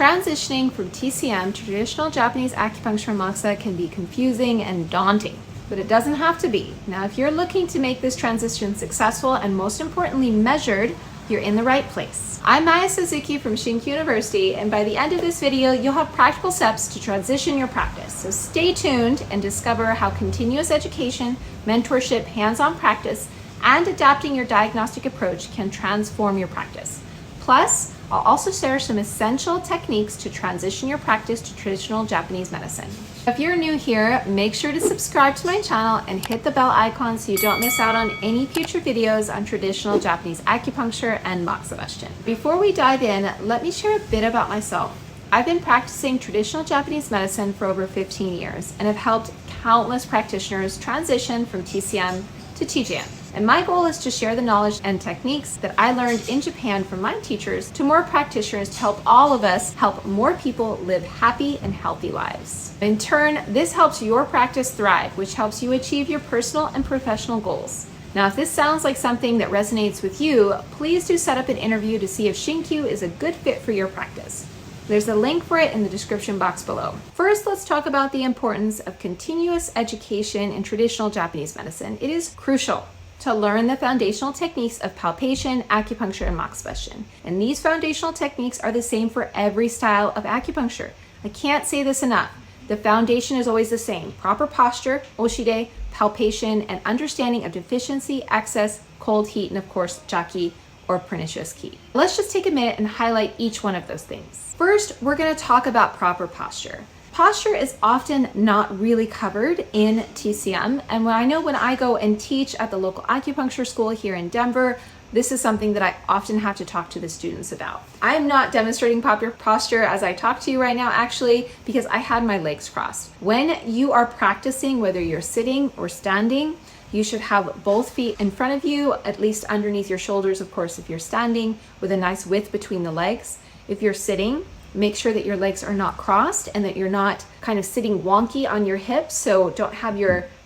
Transitioning from TCM to traditional Japanese acupuncture and moxa can be confusing and daunting, but it doesn't have to be. Now, if you're looking to make this transition successful and most importantly measured, you're in the right place. I'm Maya Suzuki from ShinKyu University, and by the end of this video, you'll have practical steps to transition your practice. So stay tuned and discover how continuous education, mentorship, hands-on practice, and adapting your diagnostic approach can transform your practice. Plus, I'll also share some essential techniques to transition your practice to traditional Japanese medicine. If you're new here, make sure to subscribe to my channel and hit the bell icon so you don't miss out on any future videos on traditional Japanese acupuncture and Moxibustion. Before we dive in, let me share a bit about myself. I've been practicing traditional Japanese medicine for over 15 years and have helped countless practitioners transition from TCM to TCM. And my goal is to share the knowledge and techniques that I learned in Japan from my teachers to more practitioners to help all of us help more people live happy and healthy lives. In turn, this helps your practice thrive, which helps you achieve your personal and professional goals. Now, if this sounds like something that resonates with you, please do set up an interview to see if ShinKyu is a good fit for your practice. There's a link for it in the description box below. First, let's talk about the importance of continuous education in traditional Japanese medicine. It is crucial to learn the foundational techniques of palpation, acupuncture, and Moxibustion. And these foundational techniques are the same for every style of acupuncture. I can't say this enough. The foundation is always the same: proper posture, Oshi, palpation, and understanding of deficiency, excess, cold, heat, and of course, jaki, or pernicious ki. Let's just take a minute and highlight each one of those things. First, we're going to talk about proper posture. Posture is often not really covered in TCM, and I know when I go and teach at the local acupuncture school here in Denver, this is something that I often have to talk to the students about. I am not demonstrating proper posture as I talk to you right now, actually, because I had my legs crossed. When you are practicing, whether you're sitting or standing, you should have both feet in front of you, at least underneath your shoulders, of course, if you're standing, with a nice width between the legs. If you're sitting, make sure that your legs are not crossed and that you're not kind of sitting wonky on your hips. So don't have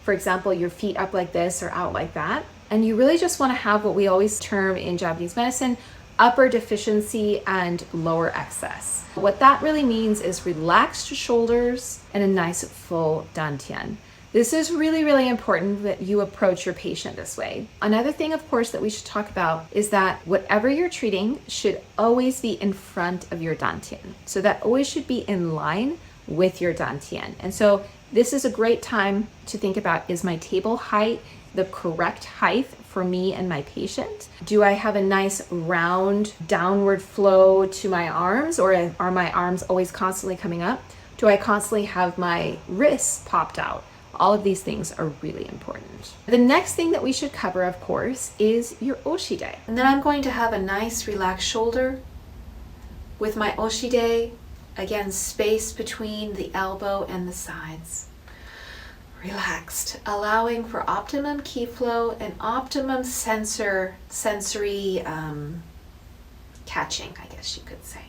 for example, your feet up like this or out like that. And you really just want to have what we always term in Japanese medicine, upper deficiency and lower excess. What that really means is relaxed shoulders and a nice full dantian. This is really, really important that you approach your patient this way. Another thing, of course, that we should talk about is that whatever you're treating should always be in front of your dantian. So that always should be in line with your dantian. And so this is a great time to think about, is my table height the correct height for me and my patient? Do I have a nice round downward flow to my arms, or are my arms always constantly coming up? Do I constantly have my wrists popped out? All of these things are really important. The next thing that we should cover, of course, is your Oshi. And then I'm going to have a nice relaxed shoulder with my Oshi, again, space between the elbow and the sides. Relaxed, allowing for optimum ki flow and optimum sensory catching, I guess you could say.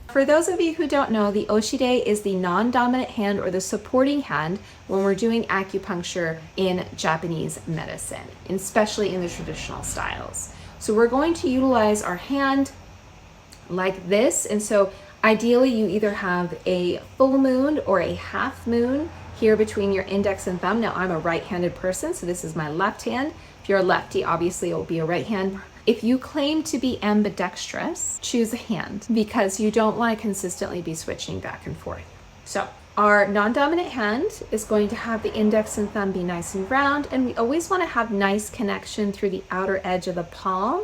For those of you who don't know, the Oshi is the non-dominant hand or the supporting hand when we're doing acupuncture in Japanese medicine, especially in the traditional styles. So we're going to utilize our hand like this. And so ideally you either have a full moon or a half moon here between your index and thumb. Now, I'm a right-handed person, so this is my left hand. If you're a lefty, obviously it will be a right hand. If you claim to be ambidextrous, choose a hand because you don't want to consistently be switching back and forth. So our non-dominant hand is going to have the index and thumb be nice and round, and we always want to have nice connection through the outer edge of the palm,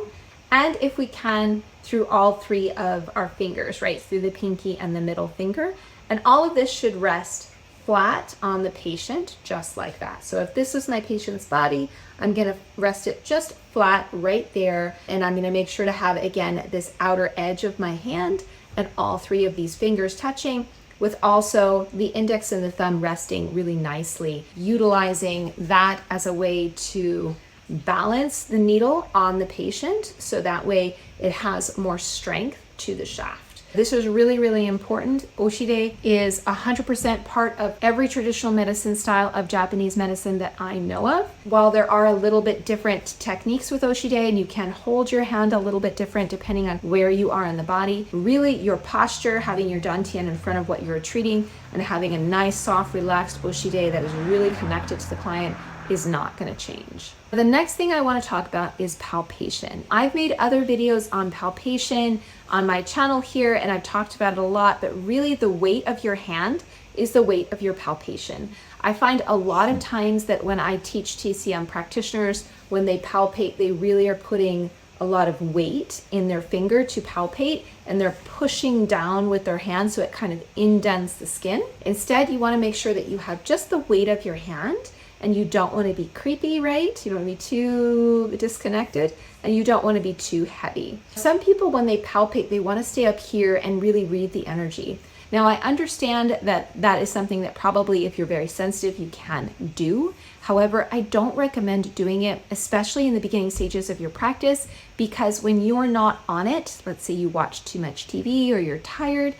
and if we can, through all three of our fingers, right, through the pinky and the middle finger. And all of this should rest flat on the patient, just like that. So if this is my patient's body, I'm going to rest it just flat right there. And I'm going to make sure to have, again, this outer edge of my hand and all three of these fingers touching, with also the index and the thumb resting really nicely, utilizing that as a way to balance the needle on the patient. So that way it has more strength to the shaft. This is really, really important. Oshi is 100% part of every traditional medicine style of Japanese medicine that I know of. While there are a little bit different techniques with Oshi and you can hold your hand a little bit different depending on where you are in the body, really your posture, having your dantian in front of what you're treating and having a nice, soft, relaxed Oshi that is really connected to the client is not going to change. The next thing I want to talk about is palpation. I've made other videos on palpation on my channel here, and I've talked about it a lot, but really the weight of your hand is the weight of your palpation. I find a lot of times that when I teach TCM practitioners, when they palpate, they really are putting a lot of weight in their finger to palpate, and they're pushing down with their hand so it kind of indents the skin. Instead, you want to make sure that you have just the weight of your hand, and you don't want to be creepy, right? You don't want to be too disconnected, and you don't want to be too heavy. Some people, when they palpate, they want to stay up here and really read the energy. Now, I understand that that is something that probably, if you're very sensitive, you can do. However, I don't recommend doing it, especially in the beginning stages of your practice, because when you're not on it, let's say you watch too much TV or you're tired,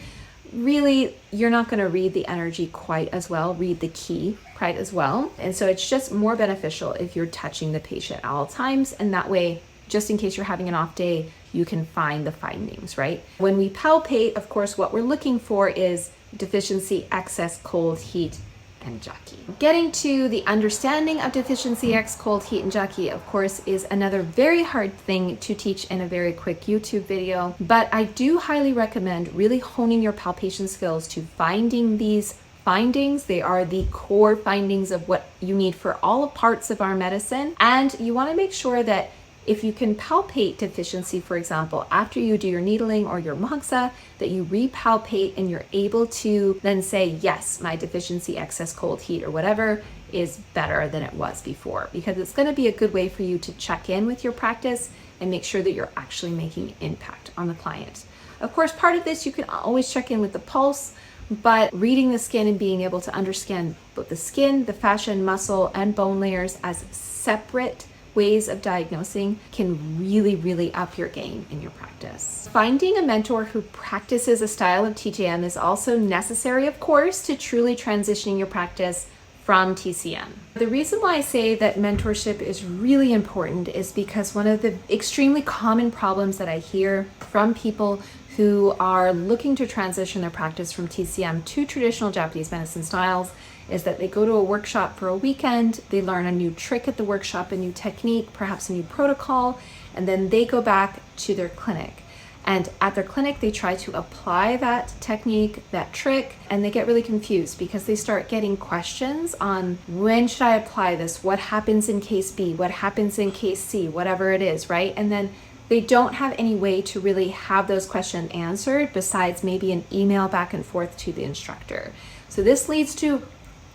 really, you're not going to read the energy quite as well, read the key quite as well. And so it's just more beneficial if you're touching the patient at all times. And that way, just in case you're having an off day, you can find the findings, right? When we palpate, of course, what we're looking for is deficiency, excess, cold, heat, and jaki. Getting to the understanding of deficiency, excess, cold, heat, and jaki, of course, is another very hard thing to teach in a very quick YouTube video. But I do highly recommend really honing your palpation skills to finding these findings. They are the core findings of what you need for all parts of our medicine. And you want to make sure that if you can palpate deficiency, for example, after you do your needling or your moxa, that you repalpate and you're able to then say, yes, my deficiency, excess, cold, heat, or whatever is better than it was before, because it's going to be a good way for you to check in with your practice and make sure that you're actually making impact on the client. Of course, part of this, you can always check in with the pulse, but reading the skin and being able to understand both the skin, the fascia and muscle and bone layers as separate ways of diagnosing can really, really up your game in your practice. Finding a mentor who practices a style of TCM is also necessary, of course, to truly transitioning your practice from TCM. The reason why I say that mentorship is really important is because one of the extremely common problems that I hear from people who are looking to transition their practice from TCM to traditional Japanese medicine styles is that they go to a workshop for a weekend, they learn a new trick at the workshop, a new technique, perhaps a new protocol, and then they go back to their clinic. And at their clinic, they try to apply that technique, that trick, and they get really confused because they start getting questions on when should I apply this? What happens in case B? What happens in case C? Whatever it is, right? And then they don't have any way to really have those questions answered besides maybe an email back and forth to the instructor. So this leads to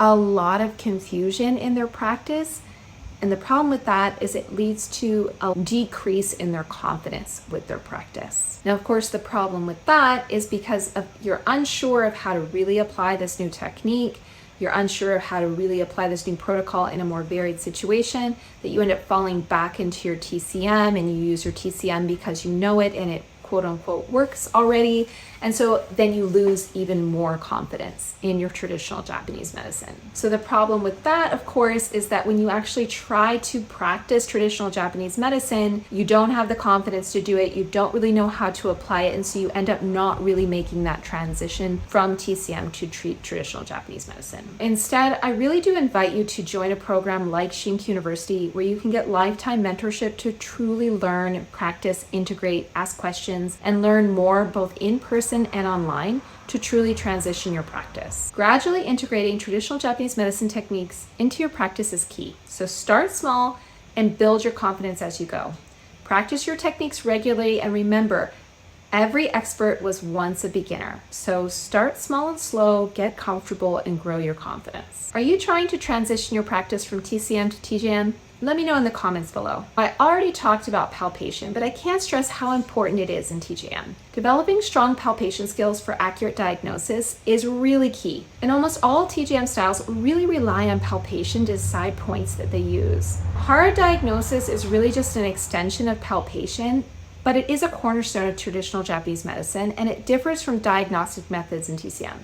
a lot of confusion in their practice. And the problem with that is it leads to a decrease in their confidence with their practice. Now, of course, the problem with that is because you're unsure of how to really apply this new technique. You're unsure of how to really apply this new protocol in a more varied situation, that you end up falling back into your TCM and you use your TCM because you know it and it quote unquote works already. And so then you lose even more confidence in your traditional Japanese medicine. So the problem with that, of course, is that when you actually try to practice traditional Japanese medicine, you don't have the confidence to do it. You don't really know how to apply it. And so you end up not really making that transition from TCM to traditional Japanese medicine. Instead, I really do invite you to join a program like ShinKyu University, where you can get lifetime mentorship to truly learn, practice, integrate, ask questions, and learn more both in person and online to truly transition your practice. Gradually integrating traditional Japanese medicine techniques into your practice is key. So start small and build your confidence as you go. Practice your techniques regularly, and remember, every expert was once a beginner. So start small and slow, get comfortable, and grow your confidence. Are you trying to transition your practice from TCM to TJM? Let me know in the comments below. I already talked about palpation, but I can't stress how important it is in TJM. Developing strong palpation skills for accurate diagnosis is really key. And almost all TJM styles really rely on palpation to decide points that they use. Hard diagnosis is really just an extension of palpation, but it is a cornerstone of traditional Japanese medicine, and it differs from diagnostic methods in TCM.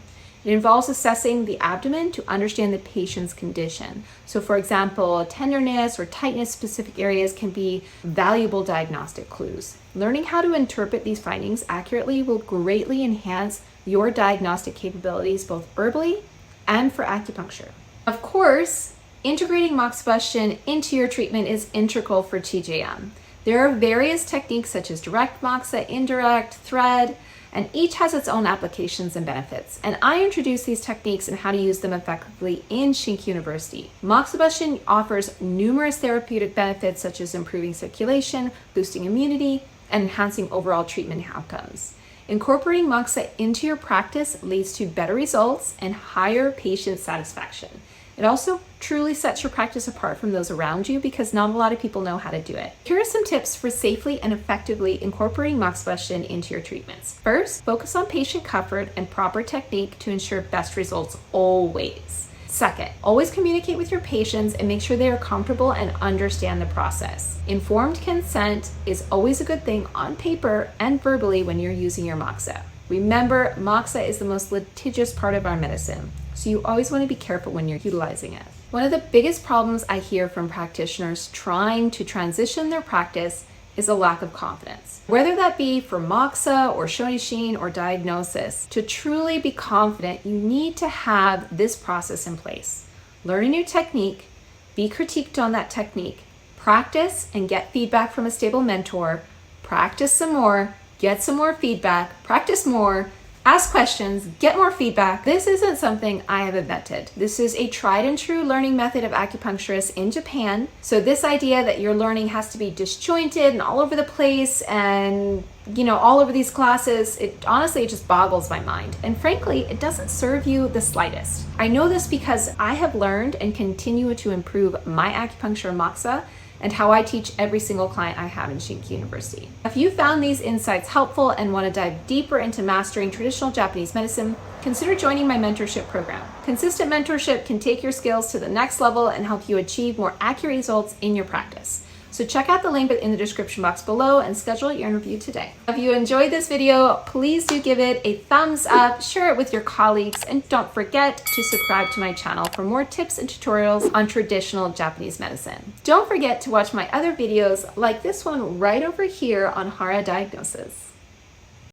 It involves assessing the abdomen to understand the patient's condition. So for example, tenderness or tightness specific areas can be valuable diagnostic clues. Learning how to interpret these findings accurately will greatly enhance your diagnostic capabilities both verbally and for acupuncture. Of course, integrating Moxibustion into your treatment is integral for TJM. There are various techniques such as direct moxa, indirect, thread, and each has its own applications and benefits. And I introduce these techniques and how to use them effectively in ShinKyu University. Moxibustion offers numerous therapeutic benefits such as improving circulation, boosting immunity, and enhancing overall treatment outcomes. Incorporating moxa into your practice leads to better results and higher patient satisfaction. It also truly sets your practice apart from those around you because not a lot of people know how to do it. Here are some tips for safely and effectively incorporating Moxibustion into your treatments. First, focus on patient comfort and proper technique to ensure best results always. Second, always communicate with your patients and make sure they are comfortable and understand the process. Informed consent is always a good thing on paper and verbally when you're using your moxa. Remember, moxa is the most litigious part of our medicine, so you always want to be careful when you're utilizing it. One of the biggest problems I hear from practitioners trying to transition their practice is a lack of confidence. Whether that be for moxa or shonishin or diagnosis, to truly be confident, you need to have this process in place. Learn a new technique, be critiqued on that technique, practice and get feedback from a stable mentor, practice some more, get some more feedback, practice more, ask questions, get more feedback. This isn't something I have invented. This is a tried and true learning method of acupuncturists in Japan. So this idea that your learning has to be disjointed and all over the place and, all over these classes, it just boggles my mind. And frankly, it doesn't serve you the slightest. I know this because I have learned and continue to improve my acupuncture moxa and how I teach every single client I have in ShinKyu University. If you found these insights helpful and want to dive deeper into mastering traditional Japanese medicine, consider joining my mentorship program. Consistent mentorship can take your skills to the next level and help you achieve more accurate results in your practice. So check out the link in the description box below and schedule your interview today. If you enjoyed this video, please do give it a thumbs up, share it with your colleagues, and don't forget to subscribe to my channel for more tips and tutorials on traditional Japanese medicine. Don't forget to watch my other videos like this one right over here on Hara diagnosis.